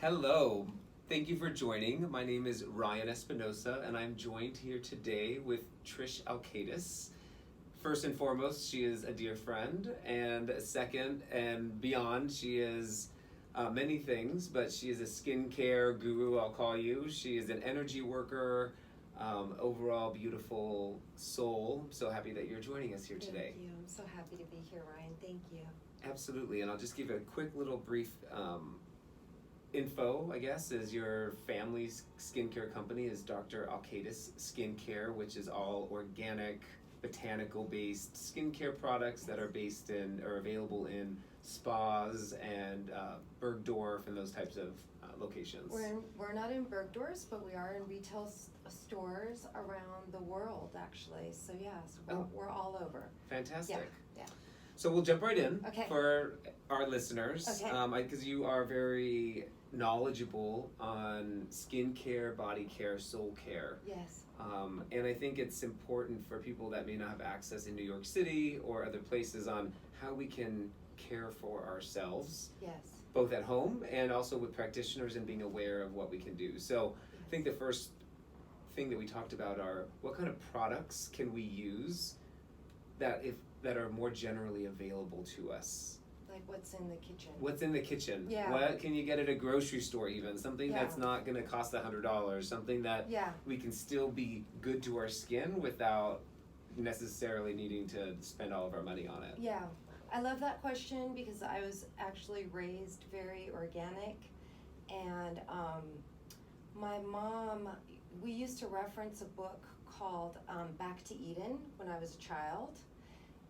Hello, thank you for joining. My name is Ryan Espinosa, and I'm joined here today with Trish Alkatis. First and foremost, she is a dear friend, and second and beyond, she is many things, but she is a skincare guru, I'll call you. She is an energy worker, overall beautiful soul. So happy that you're joining us here today. Thank you. I'm so happy to be here, Ryan. Thank you. Absolutely, and I'll just give a quick little brief info, I guess, is your family's skincare company is Dr. Alkatis Skincare, which is all organic, botanical-based skincare products that are based in or available in spas and Bergdorf and those types of locations. We're not in Bergdorf, but we are in retail stores around the world, actually. So yes, we're all over. Fantastic. Yeah. So we'll jump right in Okay. for our listeners, Okay. Because you are very knowledgeable on skincare, body care, soul care. Yes. And I think it's important for people that may not have access in New York City or other places on how we can care for ourselves, Yes. both at home and also with practitioners and being aware of what we can do. So I think the first thing that we talked about are what kind of products can we use that are more generally available to us. Like what's in the kitchen. What's in the kitchen? Yeah. What can you get at a grocery store even? Something Yeah. that's not going to cost $100. Something that we can still be good to our skin without necessarily needing to spend all of our money on it. Yeah. I love that question because I was actually raised very organic, and my mom, we used to reference a book called Back to Eden when I was a child.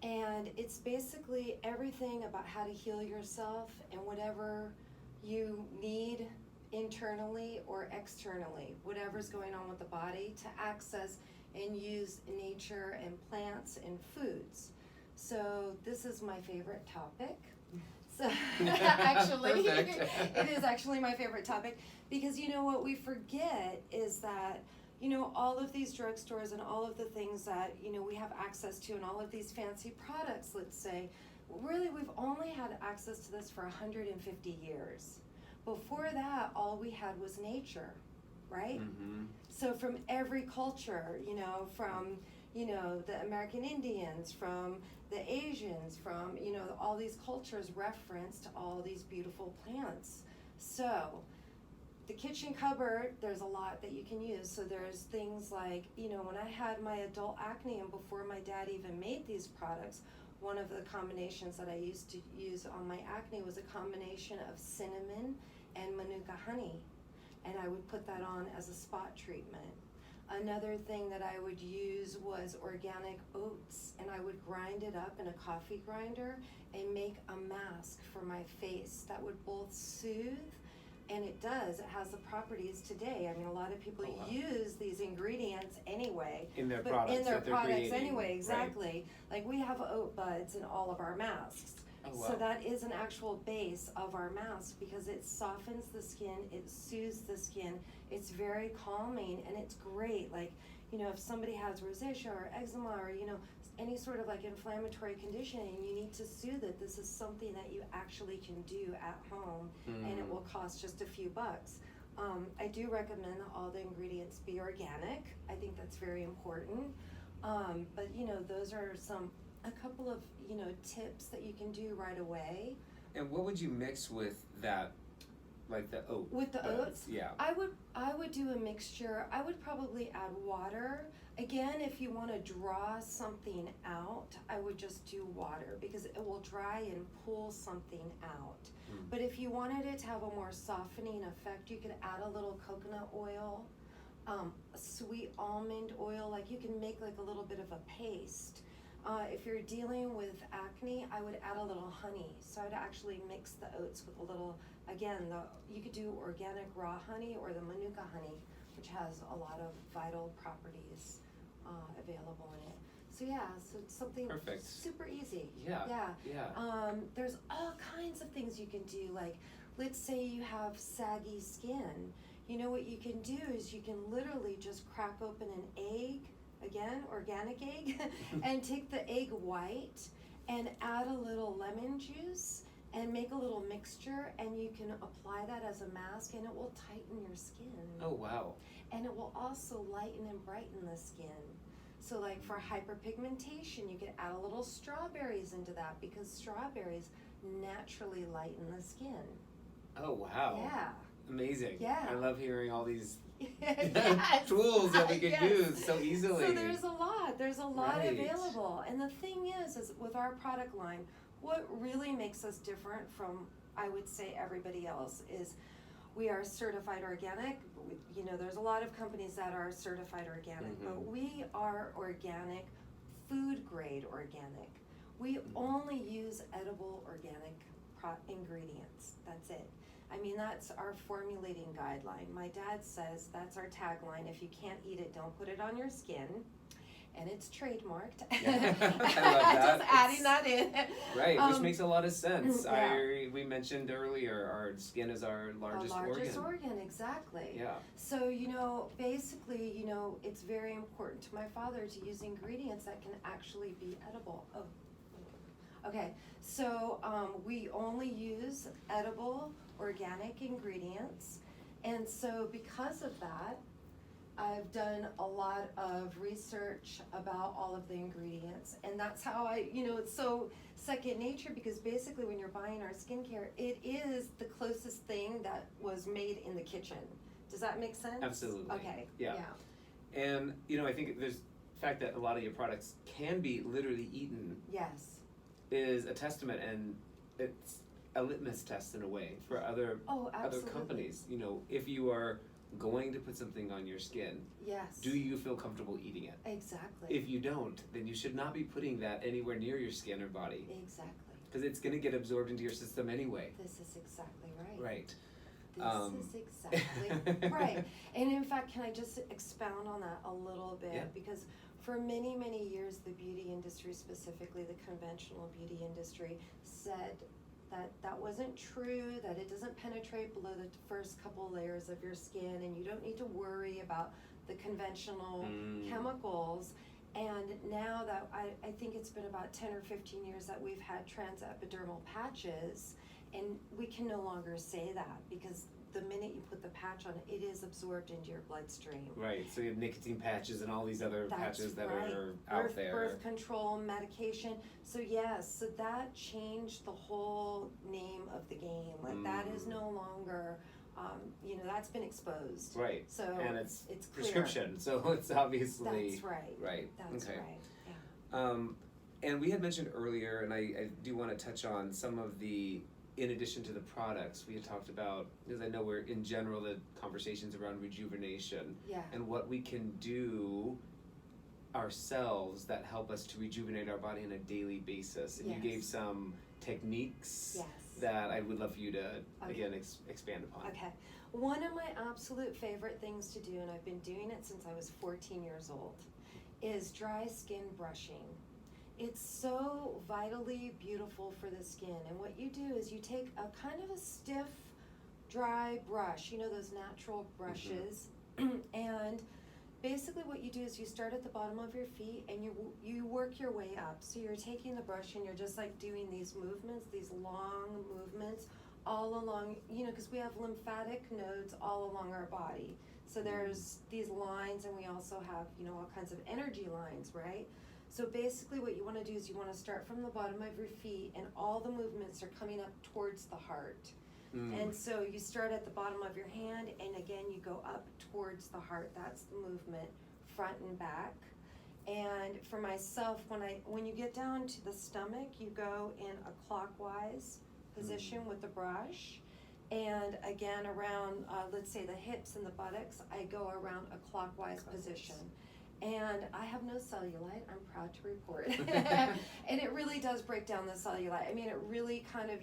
And it's basically everything about how to heal yourself and whatever you need internally or externally, whatever's going on with the body, to access and use nature and plants and foods. So this is my favorite topic. So actually, it is actually my favorite topic because you know what we forget is that all of these drugstores and all of the things that, we have access to and all of these fancy products, let's say, really we've only had access to this for 150 years. Before that, all we had was nature, right? Mm-hmm. So from every culture, from, the American Indians, from the Asians, from, all these cultures referenced all these beautiful plants. So the kitchen cupboard, there's a lot that you can use. So there's things like, when I had my adult acne and before my dad even made these products, one of the combinations that I used to use on my acne was a combination of cinnamon and manuka honey. And I would put that on as a spot treatment. Another thing that I would use was organic oats, and I would grind it up in a coffee grinder and make a mask for my face that would both soothe. And it has the properties today. I mean, a lot of people use these ingredients anyway. In their products anyway, exactly. Right. Like we have oat buds in all of our masks. Oh, wow. So that is an actual base of our mask because it softens the skin, it soothes the skin, it's very calming, and it's great. Like, if somebody has rosacea or eczema or, any sort of like inflammatory condition and you need to soothe it, this is something that you actually can do at home, and it will cost just a few bucks. I do recommend that all the ingredients be organic. I think that's very important. But those are a couple of tips that you can do right away. And what would you mix with that, like the oat? With the oats? Yeah. I would do a mixture. I would probably add water. Again, if you want to draw something out, I would just do water because it will dry and pull something out. But if you wanted it to have a more softening effect, you could add a little coconut oil, sweet almond oil, like you can make like a little bit of a paste. If you're dealing with acne, I would add a little honey. So I'd actually mix the oats with a little, you could do organic raw honey or the manuka honey, which has a lot of vital properties available in it. So it's something Perfect. Super easy. Yeah. There's all kinds of things you can do. Like, let's say you have saggy skin. What you can do is you can literally just crack open an egg, again, organic egg, and take the egg white and add a little lemon juice and make a little mixture, and you can apply that as a mask, and it will tighten your skin. Oh, wow. And it will also lighten and brighten the skin. So like for hyperpigmentation, you can add a little strawberries into that, because strawberries naturally lighten the skin. Oh, wow. Yeah. Amazing. Yeah. I love hearing all these Yes. tools that we could Yes. use so easily. So there's a lot Right. available. And the thing is with our product line, what really makes us different from, I would say, everybody else is we are certified organic. You know, there's a lot of companies that are certified organic, Mhm. but we are organic, food grade organic. We only use edible organic ingredients. That's it. I mean, that's our formulating guideline. My dad says that's our tagline. If you can't eat it, don't put it on your skin. And it's trademarked. Yeah. I love that. Just adding that in. Right, which makes a lot of sense. Yeah. We mentioned earlier, our skin is our largest organ, exactly. Yeah. So, you know, basically, you know, it's very important to my father to use ingredients that can actually be edible. Oh, okay. So we only use edible, organic ingredients. And so because of that, I've done a lot of research about all of the ingredients, and that's how it's so second nature, because basically when you're buying our skincare, it is the closest thing that was made in the kitchen. Does that make sense? Absolutely. Okay. Yeah. And, you know, I think there's the fact that a lot of your products can be literally eaten. Yes. Is a testament, and it's a litmus test in a way for other companies. You know, if you are going to put something on your skin, yes, do you feel comfortable eating it? Exactly. If you don't, then you should not be putting that anywhere near your skin or body. Exactly. Because it's going to get absorbed into your system anyway. This is exactly right. Right. This is exactly right. And in fact, can I just expound on that a little bit? Yeah. Because for many, many years, the beauty industry, specifically the conventional beauty industry, said that that wasn't true, that it doesn't penetrate below the first couple layers of your skin, and you don't need to worry about the conventional chemicals. And now that I think it's been about 10 or 15 years that we've had transepidermal patches, and we can no longer say that, because the minute you put the patch on, it is absorbed into your bloodstream. Right, so you have nicotine patches and all these other patches that are out there. Birth control, medication. So yes, so that changed the whole name of the game. Like that is no longer, that's been exposed. Right, so and it's clear. Prescription, so it's obviously. That's right. Right, That's okay. right, yeah. And we had mentioned earlier, and I do want to touch on some of the, in addition to the products, we had talked about, because I know we're in general the conversations around rejuvenation, and what we can do ourselves that help us to rejuvenate our body on a daily basis. And you gave some techniques that I would love for you to, again, expand upon. Okay. One of my absolute favorite things to do, and I've been doing it since I was 14 years old, is dry skin brushing. It's so vitally beautiful for the skin. And what you do is you take a kind of a stiff, dry brush, you know, those natural brushes, and basically what you do is you start at the bottom of your feet and you work your way up. So you're taking the brush and you're just like doing these movements, these long movements all along, because we have lymphatic nodes all along our body. So there's these lines, and we also have, all kinds of energy lines, right? So basically what you want to do is you want to start from the bottom of your feet, and all the movements are coming up towards the heart. And so you start at the bottom of your hand, and again you go up towards the heart. That's the movement, front and back. And for myself, when you get down to the stomach, you go in a clockwise position with the brush. And again, around, let's say the hips and the buttocks, I go around a clockwise position. And I have no cellulite, I'm proud to report. And it really does break down the cellulite. I mean, it really kind of,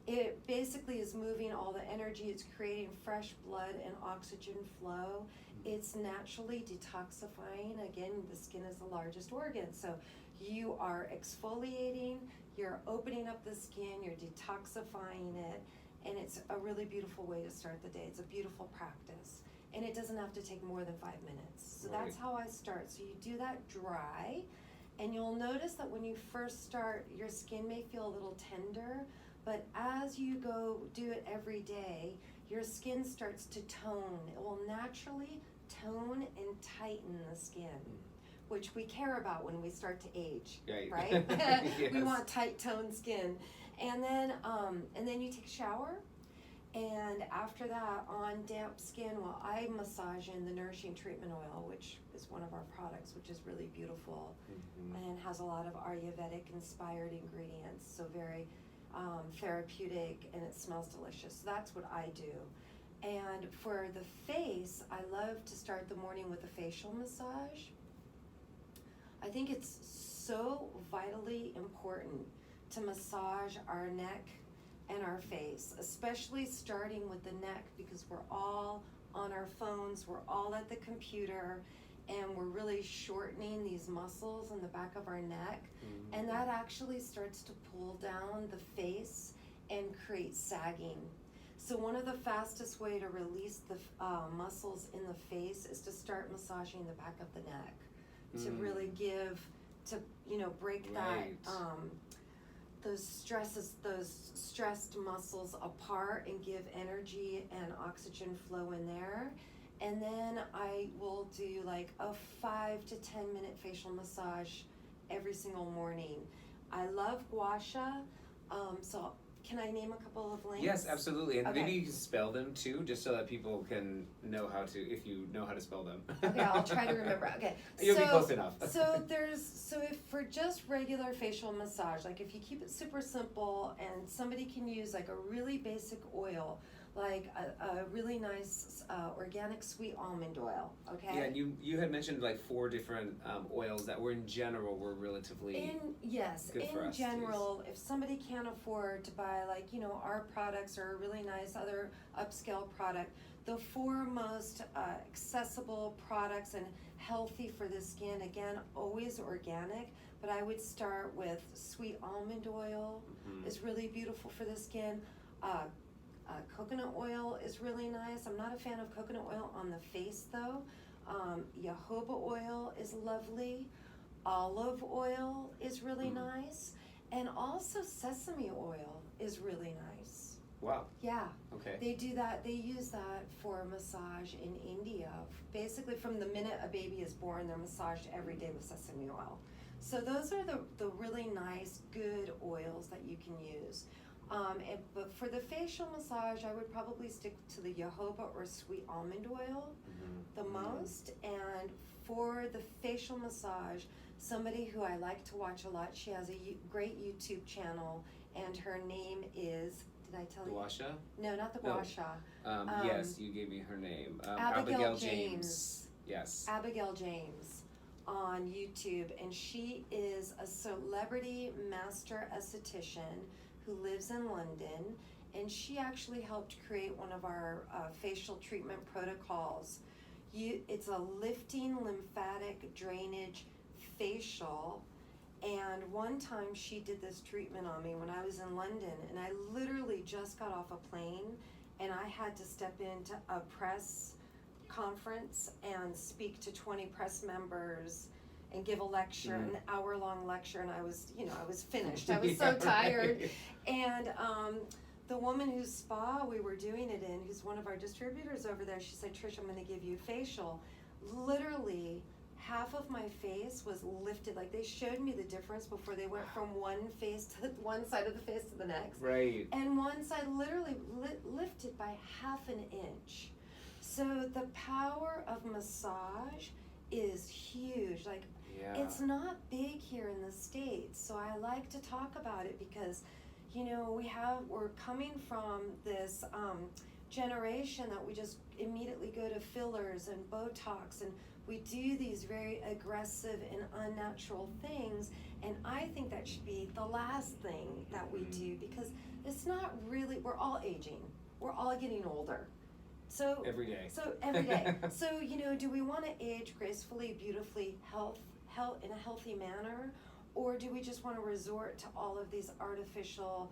it basically is moving all the energy. It's creating fresh blood and oxygen flow. It's naturally detoxifying. Again, the skin is the largest organ. So you are exfoliating, you're opening up the skin, you're detoxifying it. And it's a really beautiful way to start the day. It's a beautiful practice. And it doesn't have to take more than 5 minutes. So that's how I start. So you do that dry, and you'll notice that when you first start, your skin may feel a little tender, but as you go do it every day, your skin starts to tone. It will naturally tone and tighten the skin, which we care about when we start to age, right? Yes. We want tight toned skin. And then you take a shower, and after that, on damp skin, well, I massage in the nourishing treatment oil, which is one of our products, which is really beautiful, and has a lot of Ayurvedic inspired ingredients, so very therapeutic, and it smells delicious. So that's what I do. And for the face, I love to start the morning with a facial massage. I think it's so vitally important to massage our neck and our face, especially starting with the neck, because we're all on our phones, we're all at the computer, and we're really shortening these muscles in the back of our neck, and that actually starts to pull down the face and create sagging. So one of the fastest way to release the muscles in the face is to start massaging the back of the neck, to really break Right. those stressed muscles apart and give energy and oxygen flow in there. And then I will do like a 5 to 10 minute facial massage every single morning. I love gua sha, so can I name a couple of links? Yes, absolutely. And Okay. maybe you can spell them too, just so that people can know how to, if you know how to spell them. Okay, I'll try to remember. Okay, You'll be close enough. so if for just regular facial massage, like if you keep it super simple, and somebody can use like a really basic oil, like a really nice organic sweet almond oil. Okay. Yeah, and you had mentioned like 4 different oils that were in relatively good for in us to general, if somebody can't afford to buy like, our products or a really nice other upscale product, the 4 most accessible products and healthy for the skin, again, always organic, but I would start with sweet almond oil is really beautiful for the skin. Coconut oil is really nice. I'm not a fan of coconut oil on the face though. Jojoba oil is lovely. Olive oil is really nice. And also sesame oil is really nice. Wow. Yeah. Okay. They do that, they use that for massage in India. Basically from the minute a baby is born, they're massaged every day with sesame oil. So those are the really nice, good oils that you can use. But for the facial massage, I would probably stick to the jojoba or sweet almond oil the most. And for the facial massage, somebody who I like to watch a lot, she has a great YouTube channel, and her name is, did I tell you? Gua sha? No, not the gua sha. Yes, you gave me her name. Abigail James. Yes. Abigail James on YouTube, and she is a celebrity master esthetician who lives in London, and she actually helped create one of our facial treatment protocols. It's a lifting lymphatic drainage facial, and one time she did this treatment on me when I was in London, and I literally just got off a plane, and I had to step into a press conference and speak to 20 press members and give a lecture, an hour-long lecture, and I was finished. I was so tired. Right. And the woman whose spa we were doing it in, who's one of our distributors over there, she said, "Trish, I'm gonna give you a facial." Literally, half of my face was lifted. Like, they showed me the difference before they went from one side of the face to the next. Right. And one side literally lifted by half an inch. So the power of massage is huge. Like, it's not big here in the States, so I like to talk about it because, we're coming from this generation that we just immediately go to fillers and Botox, and we do these very aggressive and unnatural things, and I think that should be the last thing that we do, because it's not really, we're all aging, we're all getting older. So every day. So, do we want to age gracefully, beautifully, in a healthy manner, or do we just want to resort to all of these artificial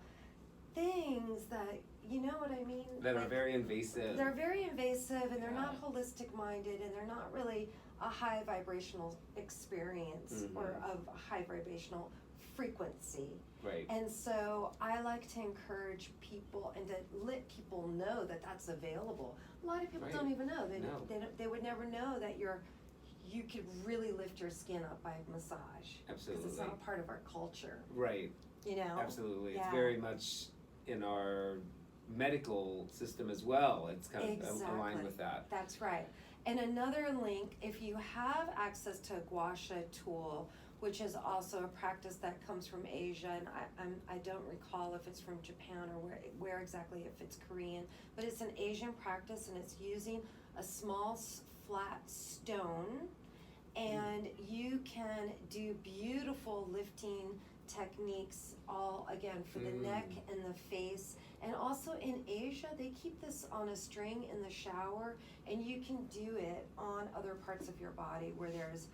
things that, you know what I mean? That are very invasive. They're very invasive, and they're not holistic minded, and they're not really a high vibrational experience or of high vibrational frequency. Right. And so I like to encourage people and to let people know that that's available. A lot of people Right. don't even know. No. They would never know that you could really lift your skin up by massage. Absolutely. Because it's not a part of our culture. Right. You know? Absolutely. Yeah. It's very much in our medical system as well. It's kind of aligned with that. That's right. And another link, if you have access to a gua sha tool, which is also a practice that comes from Asia, and I don't recall if it's from Japan or where exactly, if it's Korean, but it's an Asian practice, and it's using a small flat stone, and you can do beautiful lifting techniques, all again for the neck and the face. And also in Asia, they keep this on a string in the shower, and you can do it on other parts of your body where there's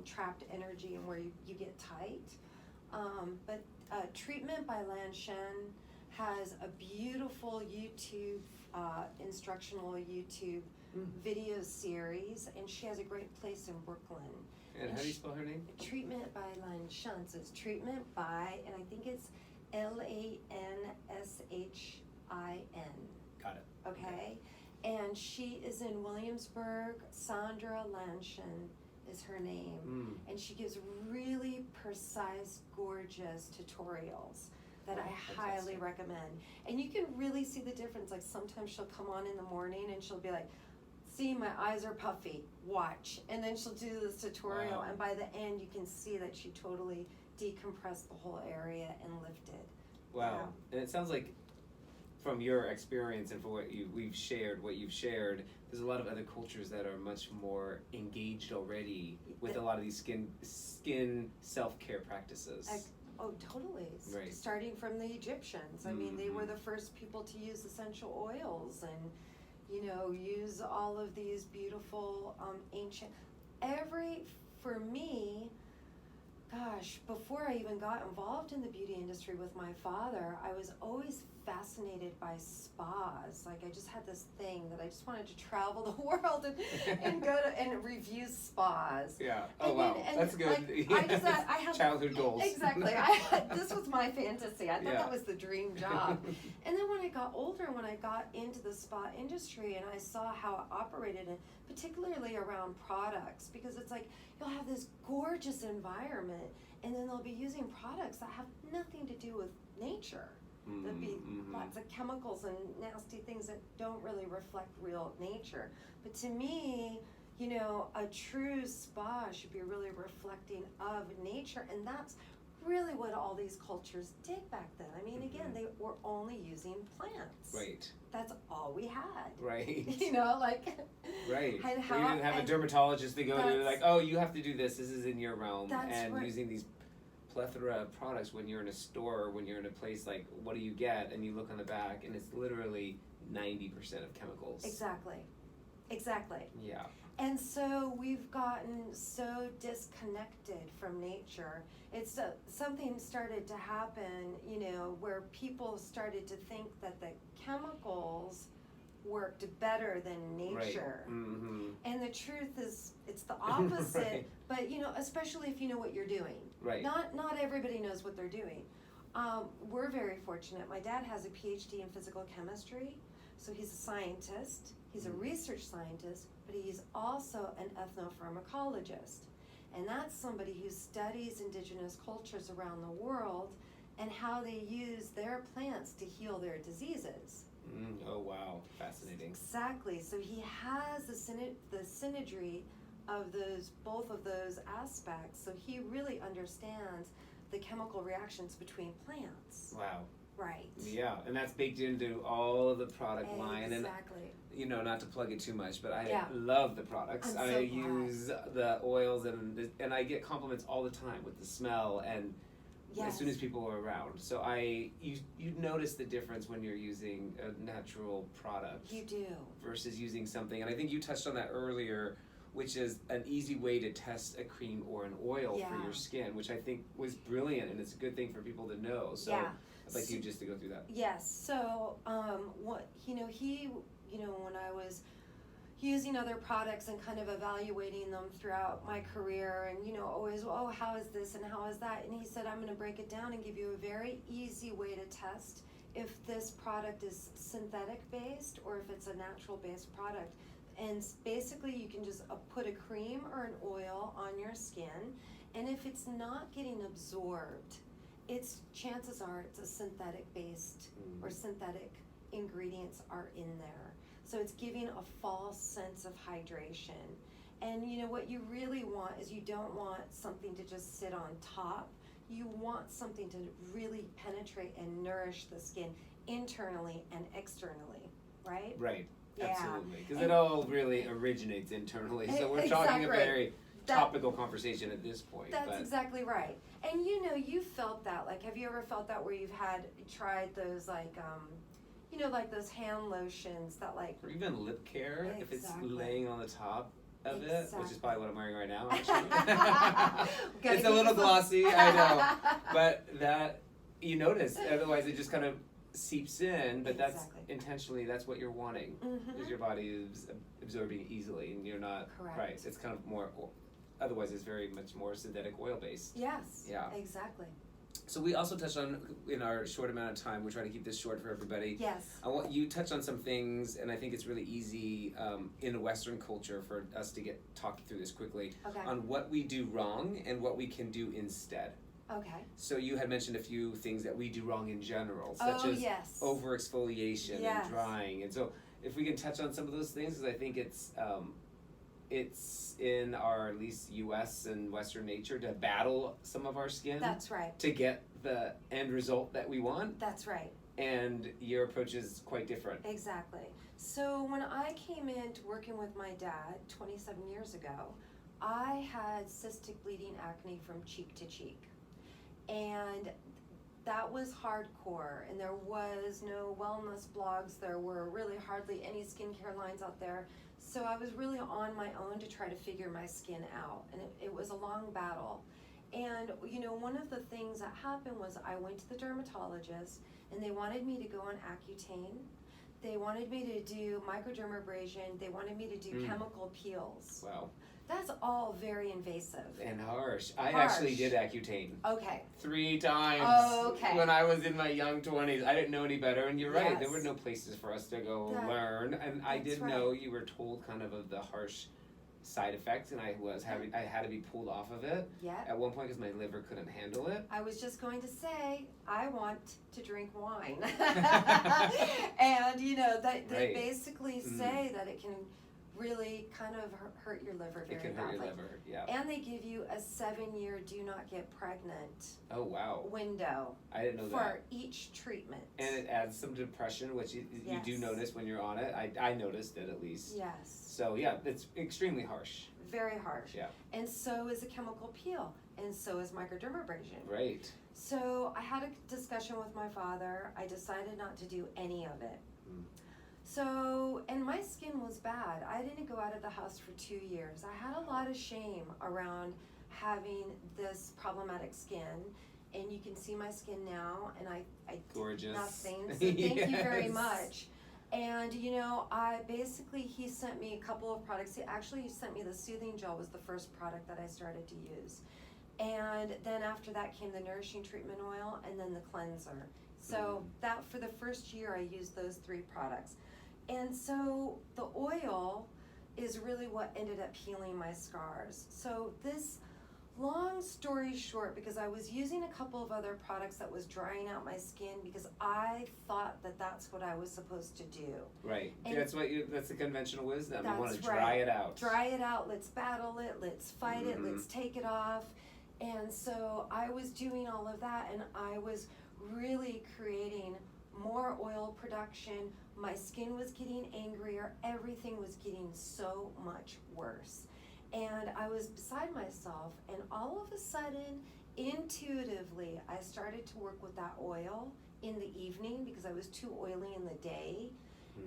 trapped energy and where you get tight. But Treatment by Lan Shen has a beautiful YouTube, instructional YouTube video series, and she has a great place in Brooklyn. And how do you spell her name? Treatment by Lan Shen. So it's Treatment by, and I think it's Lanshhin. Got it. Okay? And she is in Williamsburg. Sandra Lanshin is her name. And she gives really precise, gorgeous tutorials that I highly recommend. And you can really see the difference. Like sometimes she'll come on in the morning and she'll be like, see, my eyes are puffy, watch. And then she'll do this tutorial, and by the end you can see that she totally decompressed the whole area and lifted. Wow. Yeah. And it sounds like from your experience and for what you've shared, there's a lot of other cultures that are much more engaged already with a lot of these skin self-care practices. Oh, totally. Right. Starting from the Egyptians. I mean, they were the first people to use essential oils and, use all of these beautiful ancient. For me, gosh, before I even got involved in the beauty industry with my father, I was always fascinated by spas. Like I just had this thing that I just wanted to travel the world and go to and review spas. Yeah. Oh, and wow. And that's good. Like, I had childhood goals. Exactly. This was my fantasy. I thought that was the dream job. And then when I got older, when I got into the spa industry and I saw how it operated, and particularly around products, because it's like you'll have this gorgeous environment and then they'll be using products that have nothing to do with nature. There'll be lots of chemicals and nasty things that don't really reflect real nature. But to me, a true spa should be really reflecting of nature, and that's really what all these cultures did back then. I mean, again, they were only using plants. Right. That's all we had. Right. Right. And you didn't have a dermatologist to go to, like, oh, you have to do this. This is in your realm. And using these plethora of products when you're in a store or when you're in a place, like, what do you get? And you look on the back, and it's literally 90% of chemicals. Exactly. Yeah. And so we've gotten so disconnected from nature. It's something started to happen, where people started to think that the chemicals worked better than nature. Right. And the truth is, it's the opposite. But especially if you know what you're doing. Right. Not everybody knows what they're doing. We're very fortunate. My dad has a PhD in physical chemistry, so he's a scientist. He's a research scientist, but he's also an ethnopharmacologist. And that's somebody who studies indigenous cultures around the world and how they use their plants to heal their diseases. Oh, wow. Fascinating. Exactly. So he has the synergy of both of those aspects. So he really understands the chemical reactions between plants. Wow. Right. Yeah, and that's baked into all of the product line. Exactly. And not to plug it too much, but I love the products. I use the oils and I get compliments all the time with the smell and as soon as people are around. So you notice the difference when you're using a natural product. You do. Versus using something, and I think you touched on that earlier, which is an easy way to test a cream or an oil for your skin, which I think was brilliant, and it's a good thing for people to know. So I'd like you just to go through that. Yes. So, when I was, using other products and kind of evaluating them throughout my career, and always, oh, how is this and how is that, and he said, I'm going to break it down and give you a very easy way to test if this product is synthetic based or if it's a natural based product. And basically you can just put a cream or an oil on your skin, and if it's not getting absorbed, chances are it's a synthetic based or synthetic ingredients are in there. So it's giving a false sense of hydration. And what you really want is, you don't want something to just sit on top. You want something to really penetrate and nourish the skin internally and externally, right? Right. Yeah. Absolutely. Because it all really originates internally. So we're talking a very topical conversation at this point. That's exactly right. And you felt that. Like, have you ever felt that where you've tried those like those hand lotions that like, or even lip care, if it's laying on the top of it, which is probably what I'm wearing right now, actually. It's a little glossy, I know, but that you notice. Otherwise, it just kind of seeps in. But that's intentionally. That's what you're wanting, is your body is absorbing easily, and you're not. Correct. Right. It's kind of more. Otherwise, it's very much more synthetic oil based. Yes. Yeah. Exactly. So we also touched on, in our short amount of time, we're trying to keep this short for everybody. Yes. I want you touch on some things, and I think it's really easy in a Western culture for us to get talking through this quickly on what we do wrong and what we can do instead. Okay. So you had mentioned a few things that we do wrong in general, such as over-exfoliation and drying. And so if we can touch on some of those things, because I think it's in our, at least U.S. and Western nature, to battle some of our skin. That's right. To get the end result that we want. That's right. And your approach is quite different. Exactly. So when I came into working with my dad 27 years ago, I had cystic bleeding acne from cheek to cheek. And that was hardcore, and there was no wellness blogs. There were really hardly any skincare lines out there. So I was really on my own to try to figure my skin out, and it was a long battle. And one of the things that happened was I went to the dermatologist, and they wanted me to go on Accutane. They wanted me to do microdermabrasion. They wanted me to do chemical peels. Wow. That's all very invasive. And harsh. I actually did Accutane. Okay. 3 times. Okay. When I was in my young 20s. I didn't know any better. And you're right. There were no places for us to go learn. And I did know you were told kind of the harsh side effects. And I had to be pulled off of it. Yeah. At one point because my liver couldn't handle it. I was just going to say, I want to drink wine. And, they basically say that it can really kind of hurt your liver very badly. It can hurt your liver, yeah. And they give you a 7-year do not get pregnant window. I didn't know for each treatment. And it adds some depression, which you do notice when you're on it. I noticed it at least. Yes. So yeah, it's extremely harsh. Very harsh. Yeah. And so is a chemical peel, and so is microdermabrasion. Right. So I had a discussion with my father. I decided not to do any of it. So, and my skin was bad. I didn't go out of the house for 2 years. I had a lot of shame around having this problematic skin, and you can see my skin now, and I gorgeous. Nothing. So thank you very much. And he sent me a couple of products. He actually sent me the soothing gel was the first product that I started to use. And then after that came the nourishing treatment oil and then the cleanser. So that for the first year I used those 3 products. And so the oil is really what ended up healing my scars. So this, long story short, because I was using a couple of other products that was drying out my skin because I thought that that's what I was supposed to do. Right. And that's the conventional wisdom. You want to dry it out. Dry it out. Let's battle it. Let's fight it. Let's take it off. And so I was doing all of that, and I was really creating more oil production. My skin was getting angrier. Everything was getting so much worse. And I was beside myself, and all of a sudden, intuitively, I started to work with that oil in the evening because I was too oily in the day.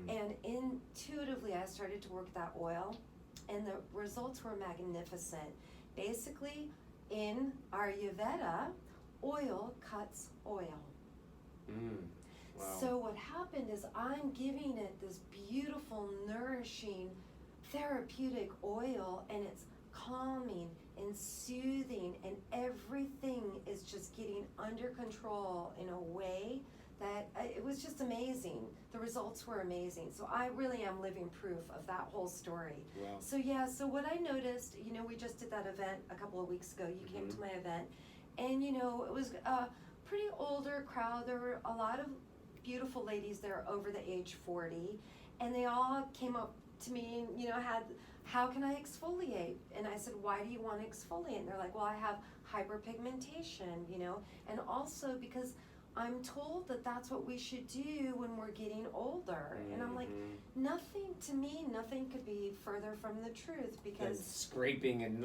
And intuitively, I started to work that oil, and the results were magnificent. Basically, in Ayurveda, oil cuts oil. Wow. So what happened is I'm giving it this beautiful, nourishing therapeutic oil, and it's calming and soothing, and everything is just getting under control in a way that it was just amazing. The results were amazing. So I really am living proof of that whole story. Wow. So yeah, so what I noticed, we just did that event a couple of weeks ago. You came to my event, and it was a pretty older crowd. There were a lot of beautiful ladies there over the age 40, and they all came up to me and had, how can I exfoliate? And I said, why do you want to exfoliate? And they're like, well, I have hyperpigmentation, and also because I'm told that that's what we should do when we're getting older. And I'm like, nothing could be further from the truth, because and scraping and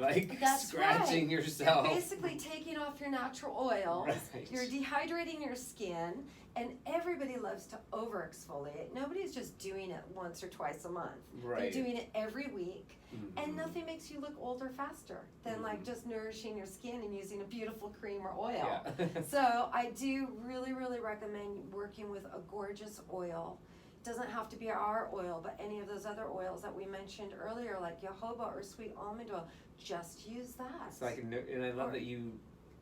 scratching right. yourself. You're basically taking off your natural oils. Right. You're dehydrating your skin, and everybody loves to over exfoliate. Nobody's just doing it once or twice a month. Right. They're doing it every week, and nothing makes you look older faster than just nourishing your skin and using a beautiful cream or oil. Yeah. So I do really, really recommend working with a gorgeous oil. It doesn't have to be our oil, but any of those other oils that we mentioned earlier, like jojoba or sweet almond oil. Just use that. So and I love that you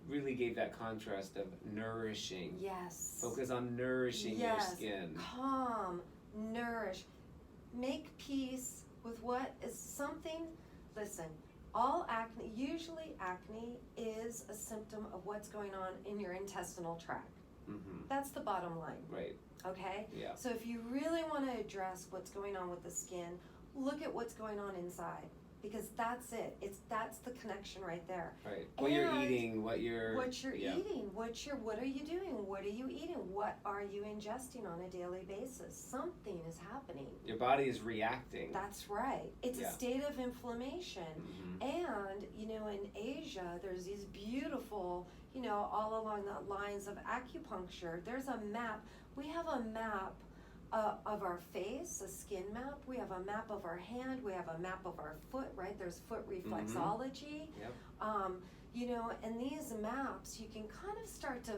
really gave that contrast of nourishing. Yes. Focus on nourishing your skin. Calm, nourish, make peace with what is something. Listen, usually acne is a symptom of what's going on in your intestinal tract. That's the bottom line. Right. Okay? Yeah. So if you really want to address what's going on with the skin, look at what's going on inside. Because that's it. That's the connection right there. Right. What you're eating, what you're eating, what are you doing? What are you eating? What are you ingesting on a daily basis? Something is happening. Your body is reacting. That's right. It's a state of inflammation. And, in Asia, there's these beautiful, all along the lines of acupuncture. There's a map. We have a map of our face, a skin map. We have a map of our hand. We have a map of our foot, right? There's foot reflexology. Yep. And these maps, you can kind of start to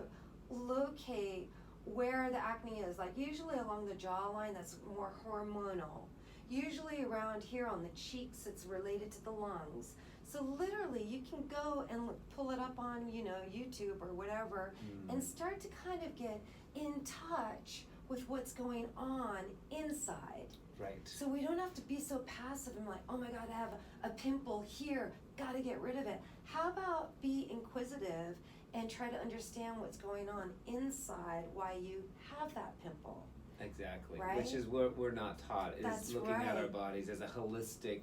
locate where the acne is. Like usually along the jawline, that's more hormonal. Usually around here on the cheeks, it's related to the lungs. So literally, you can go and pull it up on, YouTube or whatever, and start to kind of get in touch with what's going on inside. Right. So we don't have to be so passive and like, oh my God, I have a pimple here, gotta get rid of it. How about be inquisitive and try to understand what's going on inside, why you have that pimple. Exactly. Right? Which is what we're not taught, is That's looking right. at our bodies as a holistic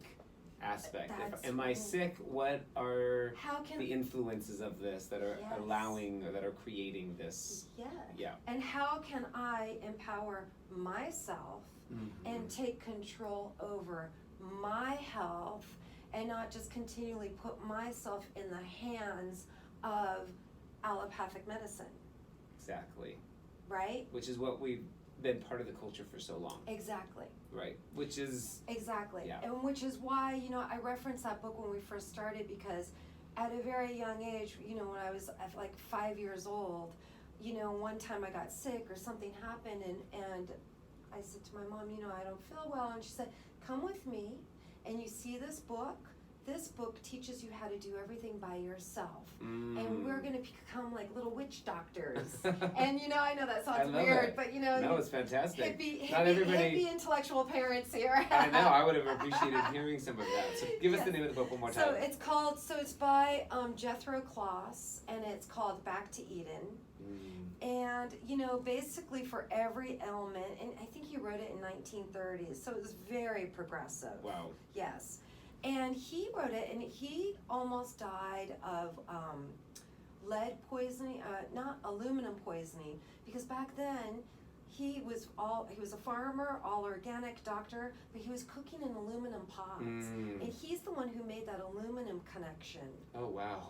aspect. That's Am I sick? What are How can the influences of this that are Yes. allowing or that are creating this? Yeah. Yeah. And how can I empower myself and take control over my health and not just continually put myself in the hands of allopathic medicine? Exactly. Right? Which is what we've been part of the culture for so long. Exactly. Right. Which is Exactly. Yeah. And which is why, I referenced that book when we first started, because at a very young age, when I was like 5 years old, one time I got sick or something happened, and I said to my mom, I don't feel well, and she said, come with me, and you see this book. This book teaches you how to do everything by yourself. And we're going to become like little witch doctors. And I know that sounds weird, it. but No, it's fantastic. Not hippie intellectual parents here. I know, I would have appreciated hearing some of that. So give us the name of the book one more time. So it's by Jethro Kloss, and it's called Back to Eden. And, basically for every ailment, and I think he wrote it in 1930s, so it was very progressive. Wow. Yes. And he wrote it, and he almost died of lead poisoning, not aluminum poisoning, because back then he was a farmer, all organic doctor, but he was cooking in aluminum pots. And he's the one who made that aluminum connection. Oh, wow.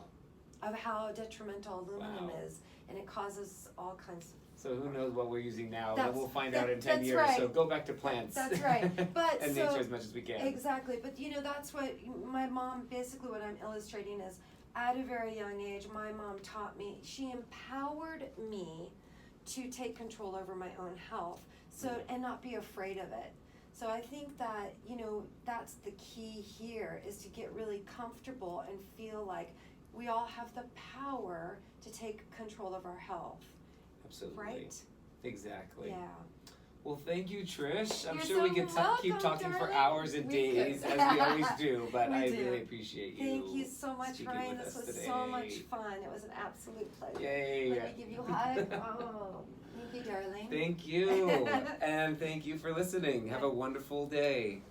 Of how detrimental aluminum Wow. is, and it causes all kinds of. So who knows what we're using now? That's- We'll find out in 10 that's years. right. So go back to plants. That's right. But and so, nature as much as we can. Exactly. But that's what my mom, basically what I'm illustrating is, at a very young age, my mom taught me, she empowered me to take control over my own health, and not be afraid of it. So I think that, that's the key here, is to get really comfortable and feel like we all have the power to take control of our health. Absolutely. Right? Exactly. Yeah. Well, thank you, Trish. I'm You're sure we so could keep welcome, talking for darling. hours and We days, could. as we always do, but We I do. really appreciate you. Thank you so much, speaking Ryan. with This us was today. so much fun. It was an absolute pleasure. Yay. Let me give you a hug. Oh, thank you, darling. Thank you. And thank you for listening. Have a wonderful day.